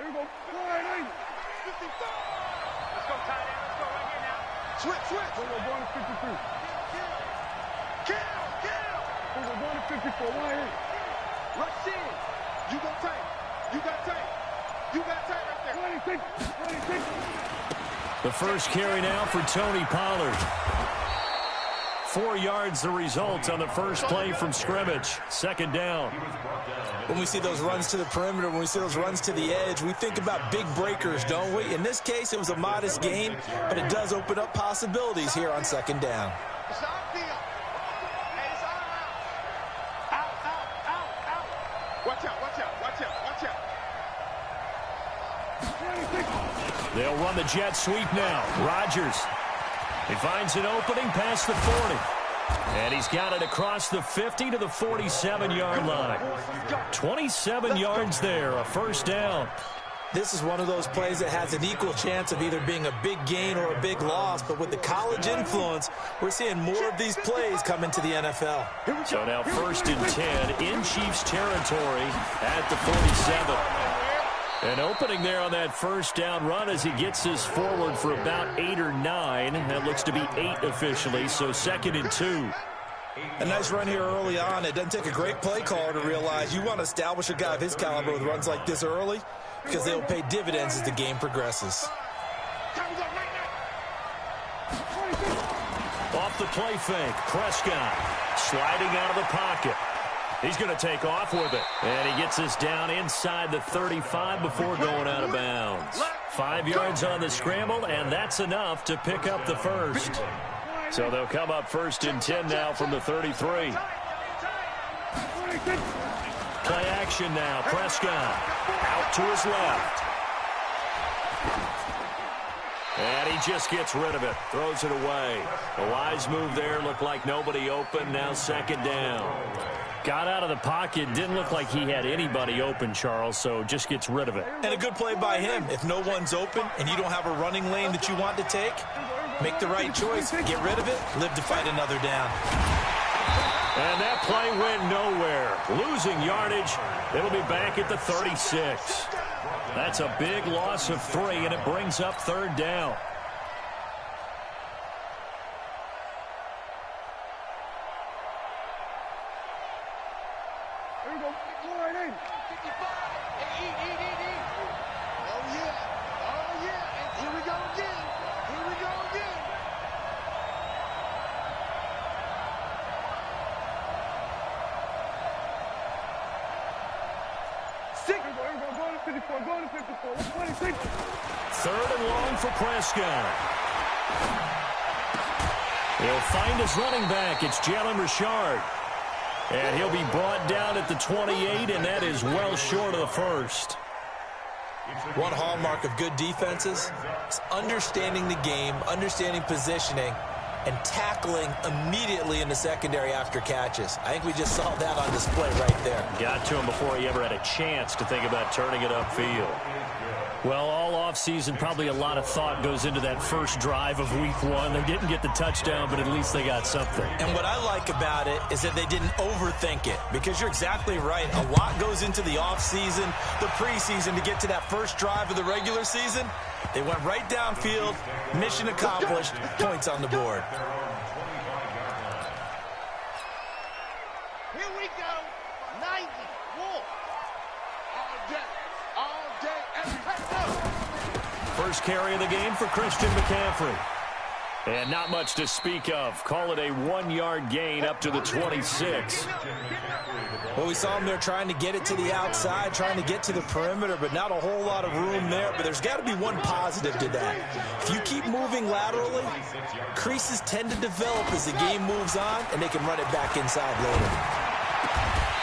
Here we go. Let's go, tight end. Let's go right here now. Switch. We're going to 53. Kill. We're going to 54. Why here? Rush in. You got tight. You got tight right there. 26. The first carry now for Tony Pollard. 4 yards the result on the first play from scrimmage. Second down. When we see those runs to the perimeter, when we see those runs to the edge, we think about big breakers, don't we? In this case, it was a modest gain, but it does open up possibilities here on second down. It's our field. Hey, it's all out. Watch out. They'll run the jet sweep now. Rodgers. He finds an opening past the 40. And he's got it across the 50 to the 47-yard line. 27 yards there, a first down. This is one of those plays that has an equal chance of either being a big gain or a big loss. But with the college influence, we're seeing more of these plays come into the NFL. So now first and 10 in Chiefs territory at the 47. An opening there on that first down run as he gets this forward for about 8 or 9. That looks to be 8 officially, so second and 2. A nice run here early on. It doesn't take a great play caller to realize you want to establish a guy of his caliber with runs like this early because they'll pay dividends as the game progresses. Off the play fake, Prescott sliding out of the pocket. He's going to take off with it. And he gets us down inside the 35 before going out of bounds. 5 yards on the scramble, and that's enough to pick up the first. So they'll come up first and 10 now from the 33. Play action now. Prescott out to his left. And he just gets rid of it. Throws it away. A wise move there. Looked like nobody open. Now second down. Got out of the pocket. Didn't look like he had anybody open, Charles, so just gets rid of it. And a good play by him. If no one's open and you don't have a running lane that you want to take, make the right choice. Get rid of it. Live to fight another down. And that play went nowhere. Losing yardage. It'll be back at the 36. That's a big loss of 3, and it brings up third down. Here we go. Go right in. 55. Hey, Oh, yeah. And here we go again. Going to 54. 26. Third and long for Prescott. He'll find his running back. It's Jalen Richard. And he'll be brought down at the 28, and that is well short of the first. One hallmark of good defenses is understanding the game, understanding positioning, and tackling immediately in the secondary after catches. I think we just saw that on display right there. Got to him before he ever had a chance to think about turning it upfield. Well, all offseason, probably a lot of thought goes into that first drive of week 1. They didn't get the touchdown, but at least they got something. And what I like about it is that they didn't overthink it, because you're exactly right. A lot goes into the offseason, the preseason, to get to that first drive of the regular season. They went right downfield, mission accomplished, points on the board. Here we go. 90. Wolf. All day, every day. First carry of the game for Christian McCaffrey. And not much to speak of. Call it a 1-yard gain up to the 26. Well, we saw him there trying to get it to the outside, trying to get to the perimeter, but not a whole lot of room there. But there's got to be one positive to that. If you keep moving laterally, creases tend to develop as the game moves on, and they can run it back inside later.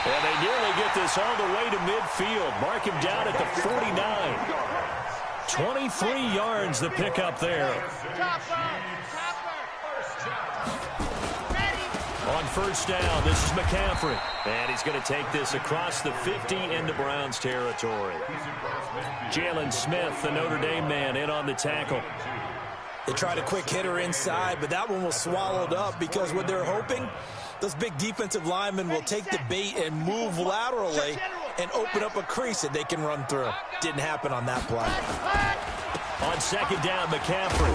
And they nearly get this all the way to midfield. Mark him down at the 49. 23 yards the pickup there. On first down, this is McCaffrey. And he's going to take this across the 50 into Browns territory. Jalen Smith, the Notre Dame man, in on the tackle. They tried a quick hitter inside, but that one was swallowed up because what they're hoping, those big defensive linemen will take the bait and move laterally and open up a crease that they can run through. Didn't happen on that play. On second down, McCaffrey.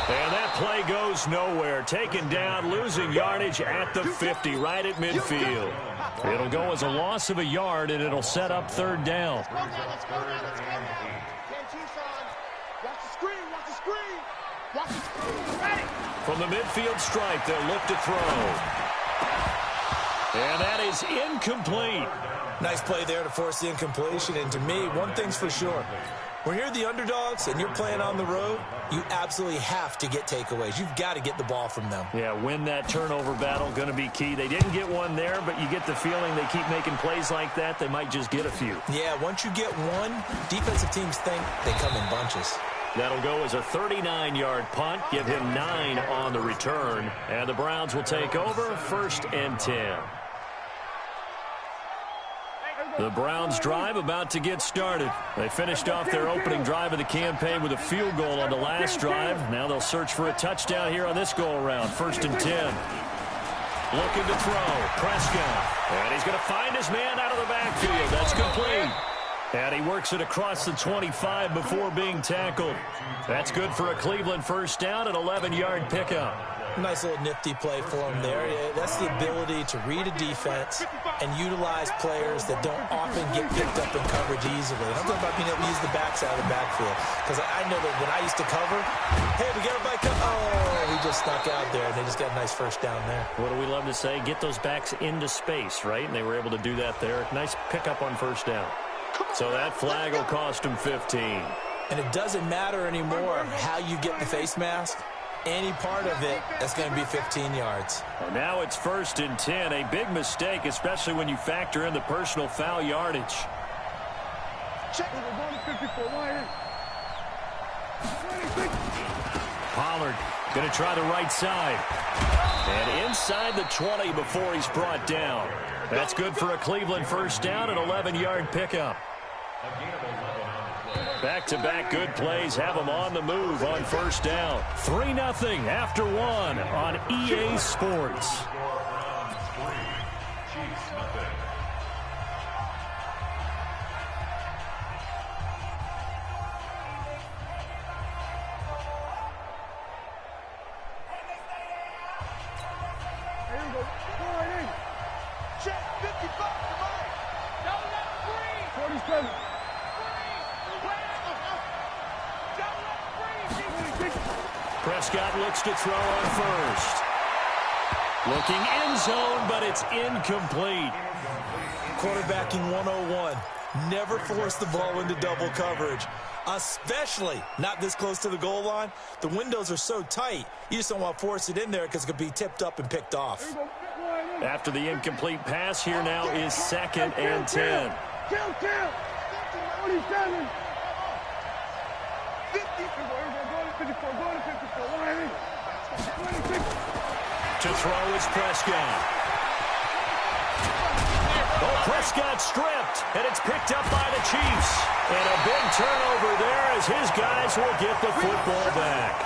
And that play goes nowhere. Taken down, losing yardage at the 50, right at midfield. It'll go as a loss of a yard, and it'll set up third down. Let's go now, let's go now, let's go now. Can't choose, son. Watch the screen, watch the screen. Watch the screen. Ready. From the midfield stripe, they'll look to throw. And that is incomplete. Nice play there to force the incompletion. And to me, one thing's for sure. When you're the underdogs and you're playing on the road, you absolutely have to get takeaways. You've got to get the ball from them. Yeah, win that turnover battle, going to be key. They didn't get one there, but you get the feeling they keep making plays like that, they might just get a few. Yeah, once you get one, defensive teams think they come in bunches. That'll go as a 39-yard punt, give him 9 on the return. And the Browns will take over, 1st and 10. The Browns drive about to get started. They finished off their opening drive of the campaign with a field goal on the last drive. Now they'll search for a touchdown here on this go-around. 1st and 10. Looking to throw. Prescott. And he's going to find his man out of the backfield. That's complete. And he works it across the 25 before being tackled. That's good for a Cleveland first down, an 11-yard pickup. Nice little nifty play for him there. That's the ability to read a defense and utilize players that don't often get picked up in coverage easily. And I'm talking about being able to use the backside of the backfield. Because I know that when I used to cover, hey, we got everybody come. Oh, he just snuck out there, and they just got a nice first down there. What do we love to say? Get those backs into space, right? And they were able to do that there. Nice pickup on first down. So that flag will cost him 15. And it doesn't matter anymore how you get the face mask. Any part of it, that's going to be 15 yards. And now it's 1st and 10. A big mistake, especially when you factor in the personal foul yardage. Check. Pollard going to try the right side. And inside the 20 before he's brought down. That's good for a Cleveland first down, an 11-yard pickup. Back-to-back good plays have them on the move on first down. 3-0 after 1 on EA Sports. Check, 55 to Mike. Double up, free. 47. Prescott looks to throw on first. Looking end zone, but it's incomplete. Quarterbacking 101. Never force the ball into double coverage, especially not this close to the goal line. The windows are so tight, you just don't want to force it in there because it could be tipped up and picked off. After the incomplete pass, here now is 2nd and 10. Kill. 47. 54. To throw is Prescott. Oh, Prescott stripped, and it's picked up by the Chiefs. And a big turnover there as his guys will get the football back.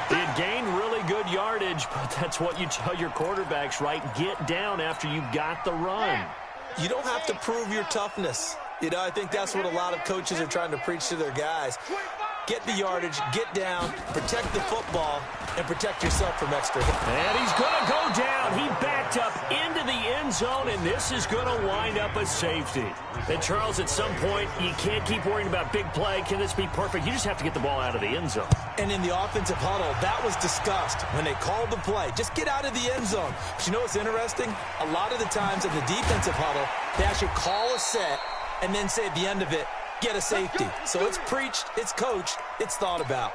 He had gained really good yardage, but that's what you tell your quarterbacks, right? Get down after you got the run. You don't have to prove your toughness. You know, I think that's what a lot of coaches are trying to preach to their guys. Get the yardage, get down, protect the football, and protect yourself from extra hit. And he's going to go down. He backed up into the end zone, and this is going to wind up a safety. And, Charles, at some point, you can't keep worrying about big play. Can this be perfect? You just have to get the ball out of the end zone. And in the offensive huddle, that was discussed when they called the play. Just get out of the end zone. But you know what's interesting? A lot of the times in the defensive huddle, they actually call a set and then say at the end of it, get a safety. So it's preached, it's coached, it's thought about.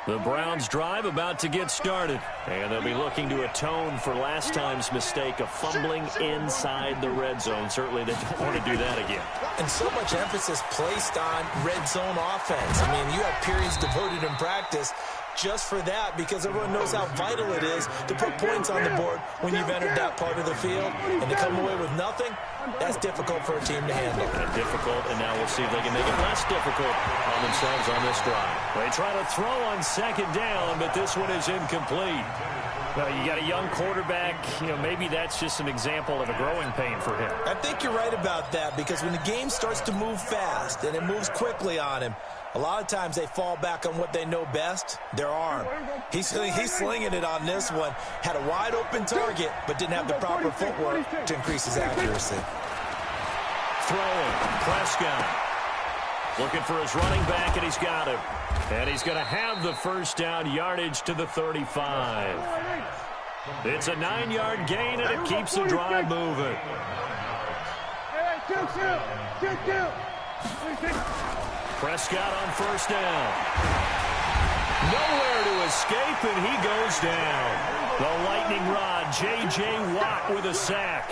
The Browns drive about to get started. And they'll be looking to atone for last time's mistake of fumbling inside the red zone. Certainly they don't want to do that again. And so much emphasis placed on red zone offense. I mean, you have periods devoted in practice just for that because everyone knows how vital it is to put points on the board when you've entered that part of the field. And to come away with nothing, that's difficult for a team to handle. And difficult, and now we'll see if they can make it less difficult on themselves on this drive. They try to throw on second down, but this one is incomplete. Well, you got a young quarterback. Maybe that's just an example of a growing pain for him. I think you're right about that, because when the game starts to move fast and it moves quickly on him, a lot of times they fall back on what they know best, their arm. He's slinging it on this one. Had a wide-open target, but didn't have the proper footwork to increase his accuracy. Throwing, Prescott. Looking for his running back, and he's got him. And he's going to have the first down, yardage to the 35. It's a 9-yard gain, and it keeps the drive moving. Prescott on first down. Nowhere to escape, and he goes down. The lightning rod, J.J. Watt with a sack.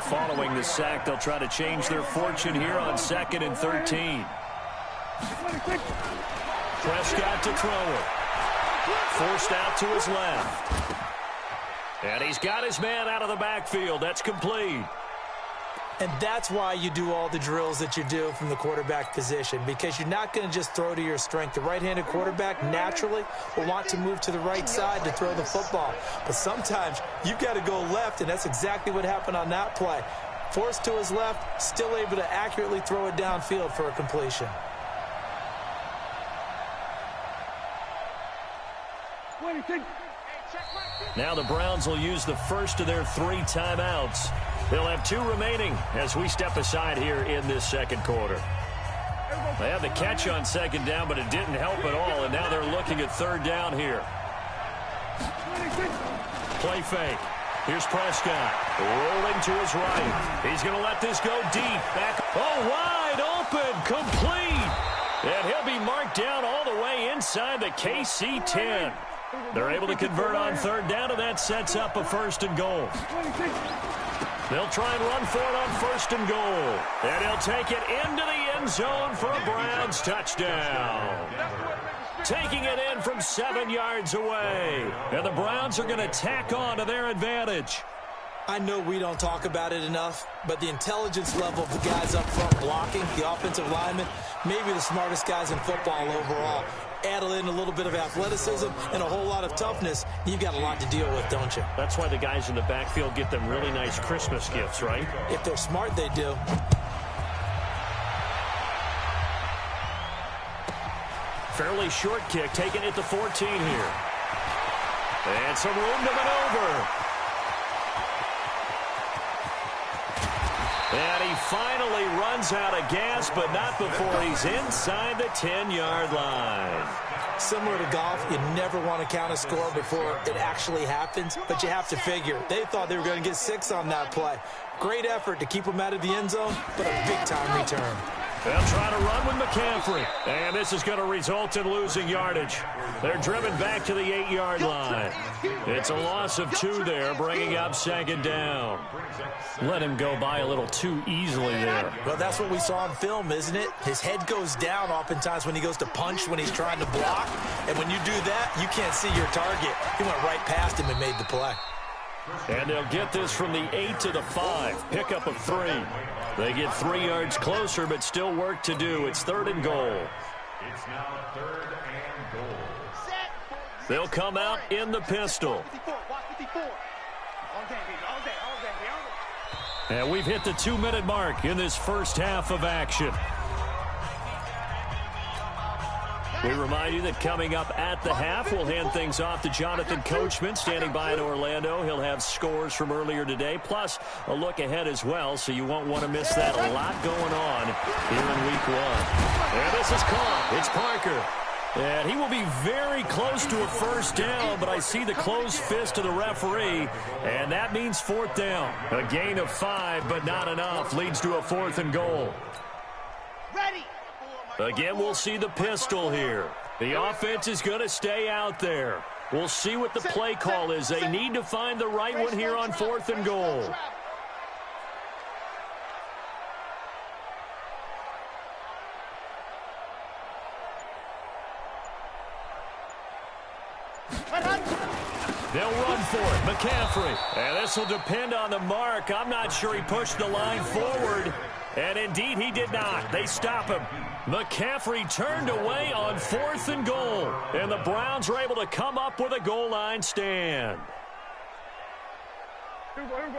Following the sack, they'll try to change their fortune here on 2nd and 13. Prescott to throw it. Forced out to his left. And he's got his man out of the backfield. That's complete. And that's why you do all the drills that you do from the quarterback position, because you're not going to just throw to your strength. The right-handed quarterback naturally will want to move to the right side to throw the football. But sometimes you've got to go left, and that's exactly what happened on that play. Forced to his left, still able to accurately throw it downfield for a completion. Now the Browns will use the first of their 3 timeouts. They'll have 2 remaining as we step aside here in this second quarter. They had the catch on 2nd down, but it didn't help at all, and now they're looking at 3rd down here. Play fake. Here's Prescott. Rolling to his right. He's going to let this go deep. Back. Oh, wide open. Complete. And he'll be marked down all the way inside the KC 10. They're able to convert on 3rd down, and that sets up a 1st and goal. They'll try and run for it on 1st and goal. And he'll take it into the end zone for a Browns touchdown. Taking it in from 7 yards away. And the Browns are going to tack on to their advantage. I know we don't talk about it enough, but the intelligence level of the guys up front blocking, the offensive linemen, maybe the smartest guys in football overall. Add in a little bit of athleticism and a whole lot of toughness, you've got a lot to deal with, don't you? That's why the guys in the backfield get them really nice Christmas gifts, right? If they're smart, they do. Fairly short kick, taking it to 14 here. And some room to maneuver. And he finally runs out of gas, but not before he's inside the 10-yard line. Similar to golf, you never want to count a score before it actually happens, but you have to figure. They thought they were going to get 6 on that play. Great effort to keep them out of the end zone, but a big-time return. They'll try to run with McCaffrey, and this is going to result in losing yardage. They're driven back to the 8-yard line. It's a loss of 2 there, bringing up 2nd down. Let him go by a little too easily there. Well, that's what we saw on film, isn't it? His head goes down oftentimes when he goes to punch, when he's trying to block. And when you do that, you can't see your target. He went right past him and made the play. And they'll get this from the 8 to the 5. Pickup of 3. They get 3 yards closer, but still work to do. It's 3rd and goal. It's now 3rd and goal. They'll come out in the pistol. And we've hit the 2-minute mark in this first half of action. We remind you that coming up at the half, we'll hand things off to Jonathan Coachman, standing by in Orlando. He'll have scores from earlier today, plus a look ahead as well, so you won't want to miss that. A lot going on here in Week 1. And this is caught. It's Parker. And he will be very close to a first down, but I see the closed fist of the referee, and that means 4th down. A gain of 5, but not enough. Leads to a 4th and goal. Ready. Again, we'll see the pistol here. The offense is going to stay out there. We'll see what the play call is. They need to find the right one here on 4th and goal. They'll run for it. McCaffrey. And this will depend on the mark. I'm not sure he pushed the line forward. And indeed, he did not. They stop him. McCaffrey turned away on 4th and goal. And the Browns were able to come up with a goal line stand.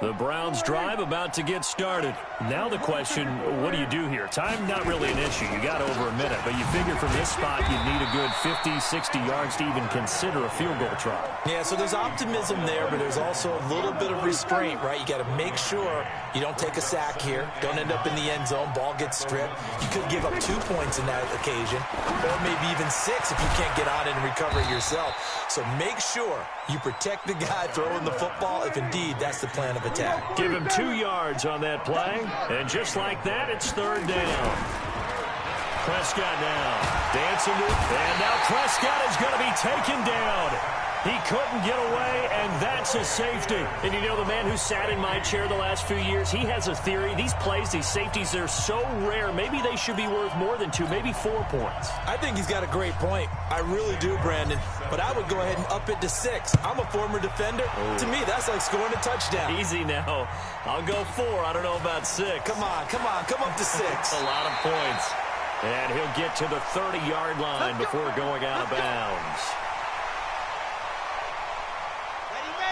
The Browns drive about to get started. Now the question, what do you do here? Time not really an issue. You got over a minute, but you figure from this spot you'd need a good 50, 60 yards to even consider a field goal try. Yeah, so there's optimism there, but there's also a little bit of restraint, right? You got to make sure you don't take a sack here. Don't end up in the end zone. Ball gets stripped. You could give up 2 points in that occasion, or maybe even 6 if you can't get on it and recover it yourself. So make sure you protect the guy throwing the football if indeed that's the plan of attack. Give him 2 yards on that play, and just like that, it's 3rd down. Prescott now dancing to it, and now Prescott is going to be taken down. He couldn't get away, and that's a safety. And you know, the man who sat in my chair the last few years, he has a theory. These plays, these safeties, they're so rare. Maybe they should be worth more than 2, maybe 4 points. I think he's got a great point. I really do, Brandon. But I would go ahead and up it to 6. I'm a former defender. Oh. To me, that's like scoring a touchdown. Easy now. I'll go 4. I don't know about 6. Come on. Come up to 6. A lot of points. And he'll get to the 30-yard line before going out of bounds.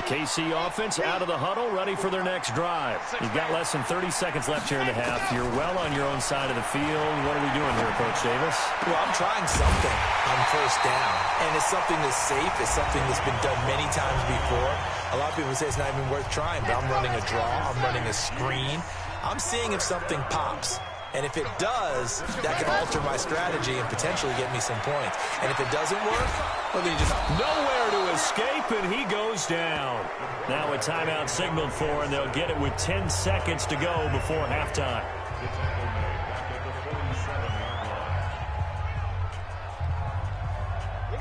KC offense out of the huddle, ready for their next drive. You've got less than 30 seconds left here in the half. You're well on your own side of the field. What are we doing here, Coach Davis? Well, I'm trying something on 1st down. And it's something that's safe. It's something that's been done many times before. A lot of people say it's not even worth trying, but I'm running a draw. I'm running a screen. I'm seeing if something pops. And if it does, that can alter my strategy and potentially get me some points. And if it doesn't work, well, then you just... Nowhere to escape, and he goes down. Now a timeout signaled for, and they'll get it with 10 seconds to go before halftime.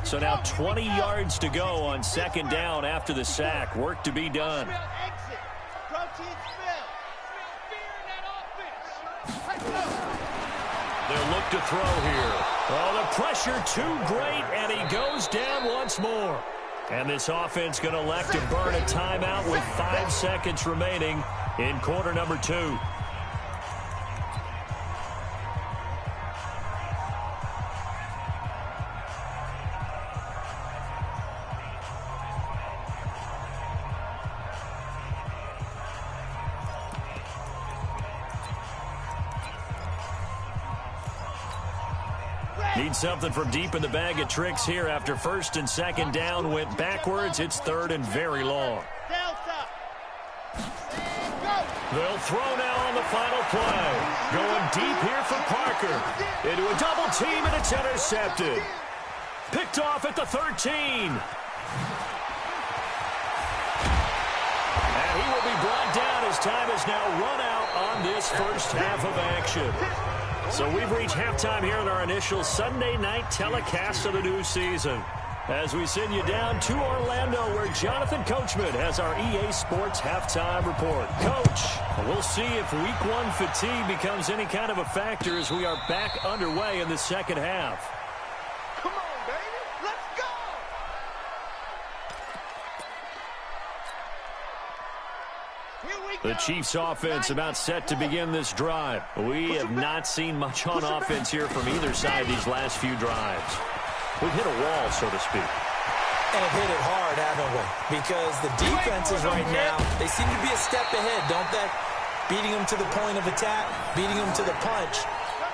So now 20 yards to go on 2nd down after the sack. Work to be done. They'll look to throw here. Oh, the pressure too great, and he goes down once more. And this offense going to elect to burn a timeout with 5 seconds remaining in quarter number 2. Need something from deep in the bag of tricks here after 1st and 2nd down went backwards. It's 3rd and very long. They'll throw now on the final play. Going deep here for Parker. Into a double team, and it's intercepted. Picked off at the 13. And he will be brought down as time has now run out on this first half of action. So we've reached halftime here in our initial Sunday night telecast of the new season. As we send you down to Orlando, where Jonathan Coachman has our EA Sports halftime report. Coach, we'll see if Week 1 fatigue becomes any kind of a factor as we are back underway in the second half. Come on, baby. Let's go. The Chiefs offense about set to begin this drive. We have not seen much on offense here from either side these last few drives. We've hit a wall, so to speak. And have hit it hard, haven't we? Because the defenses right now, they seem to be a step ahead, don't they? Beating them to the point of attack, beating them to the punch.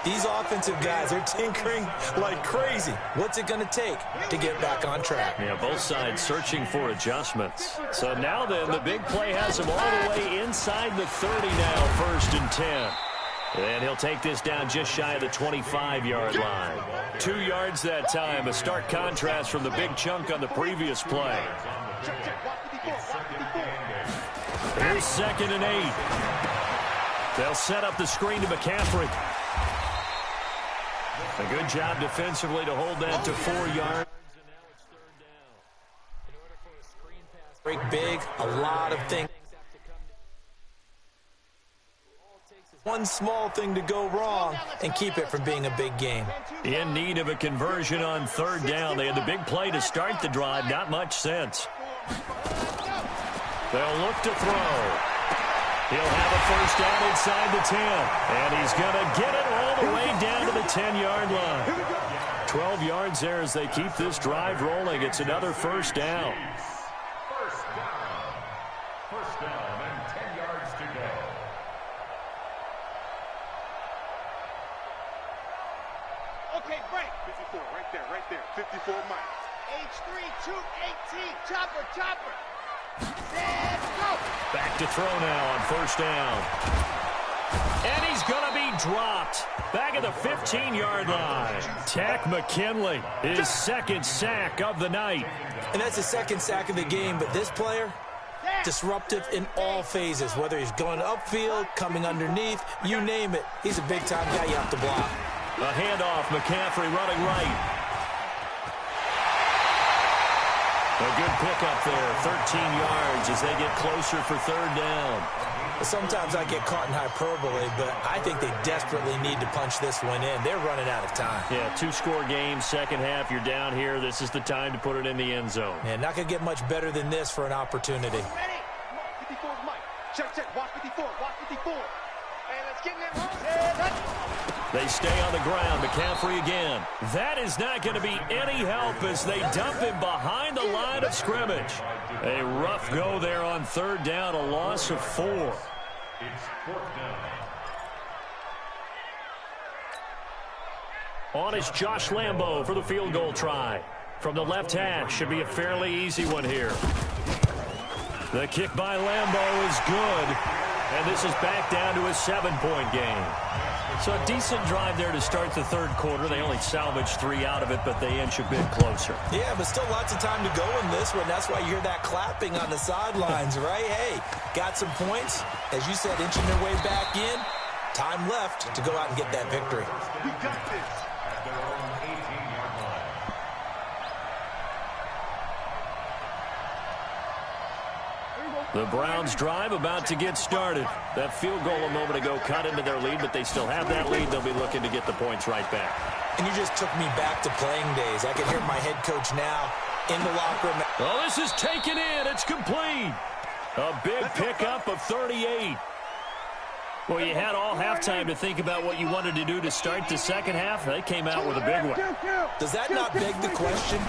These offensive guys are tinkering like crazy. What's it going to take to get back on track? Yeah, both sides searching for adjustments. So now then, the big play has him all the way inside the 30 now, 1st and 10. And he'll take this down just shy of the 25-yard line. 2 yards that time, a stark contrast from the big chunk on the previous play. Here's 2nd and 8. They'll set up the screen to McCaffrey. A good job defensively to hold that to 4 yards. And now it's 3rd down. In order for a screen pass to break big, a lot of things have to come together. All it takes is one small thing to go wrong and keep it from being a big game. In need of a conversion on 3rd down. They had the big play to start the drive. Not much sense. They'll look to throw. He'll have a 1st down inside the 10. And he's going to get it all the way down to the 10-yard line. 12 yards there as they keep this drive rolling. It's another first down. First down and 10 yards to go. Okay, break. 54, right there. 54 miles. H3, 218, chopper. Let's go. Back to throw now on first down. And he's going to be dropped. Back at the 15-yard line. Tack McKinley, his second sack of the night. And that's the second sack of the game, but this player, disruptive in all phases, whether he's going upfield, coming underneath, you name it. He's a big-time guy you have to block. A handoff, McCaffrey running right. A good pickup there, 13 yards as they get closer for third down. Sometimes I get caught in hyperbole, but I think they desperately need to punch this one in. They're running out of time. Yeah, two-score game, second half, you're down here. This is the time to put it in the end zone. Man, not going to get much better than this for an opportunity. Ready? 54 is Mike. Check. Watch 54. Hey, let's get in there. They stay on the ground. McCaffrey again. That is not going to be any help as they dump him behind the line of scrimmage. A rough go there on third down, a loss of 4. It's fourth down. On is Josh Lambo for the field goal try. From the left hash, should be a fairly easy one here. The kick by Lambo is good. And this is back down to a 7-point game. So a decent drive there to start the third quarter. They only salvaged 3 out of it, but they inch a bit closer. Yeah, but still lots of time to go in this one. That's why you hear that clapping on the sidelines, right? Hey, got some points. As you said, inching their way back in. Time left to go out and get that victory. We got this. At their own 18-yard line. The Browns drive about to get started. That field goal a moment ago cut into their lead, but they still have that lead. They'll be looking to get the points right back. And you just took me back to playing days. I can hear my head coach now in the locker room. Oh, this is taken in. It's complete. A big pickup of 38. Well, you had all halftime to think about what you wanted to do to start the second half. They came out with a big one. Does that not beg the question?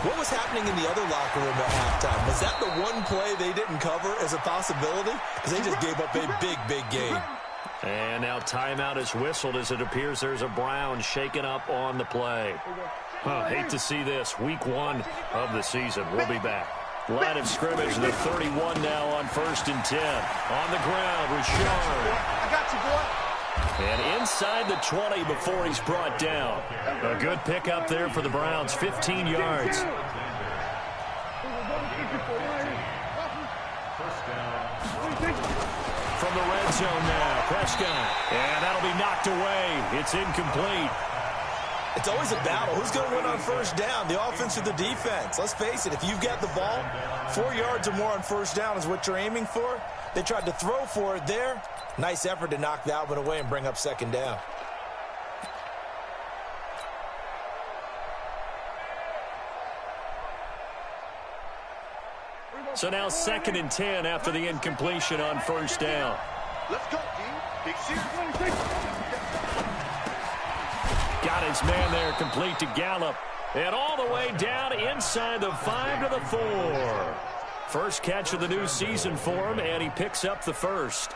What was happening in the other locker room at halftime? Was that the one play they didn't cover as a possibility? Because they just gave up a big game. And now timeout is whistled as it appears there's a Brown shaken up on the play. Hate to see this. Week 1 of the season. We'll be back. Line of scrimmage, the 31 now on 1st and 10. On the ground, Richard. I got you, boy. And inside the 20 before he's brought down. A good pickup there for the Browns, 15 yards. First down. From the red zone now, Prescott. And that'll be knocked away. It's incomplete. It's always a battle. Who's going to win on first down, the offense or the defense? Let's face it, if you've got the ball, 4 yards or more on first down is what you're aiming for. They tried to throw for it there. Nice effort to knock that one away and bring up second down. So now 2nd and 10 after the incompletion on first down. Let's go, team. Big series. Got his man there, complete to Gallup. And all the way down inside the 5 to the 4. First catch of the new season for him, and he picks up the first.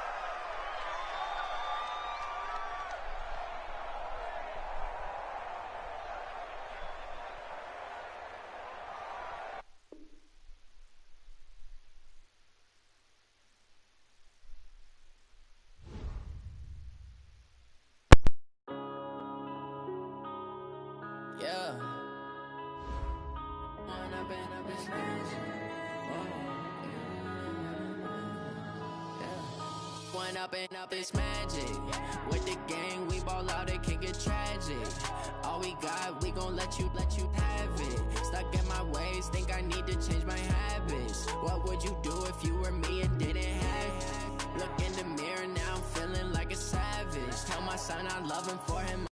Yeah. One up and up is magic. With the gang, we ball out, it can get tragic. All we got, we gon' let you have it. Stuck in my ways, think I need to change my habits. What would you do if you were me and didn't have it? Look in the mirror, now I'm feeling like a savage. Tell my son I love him for him.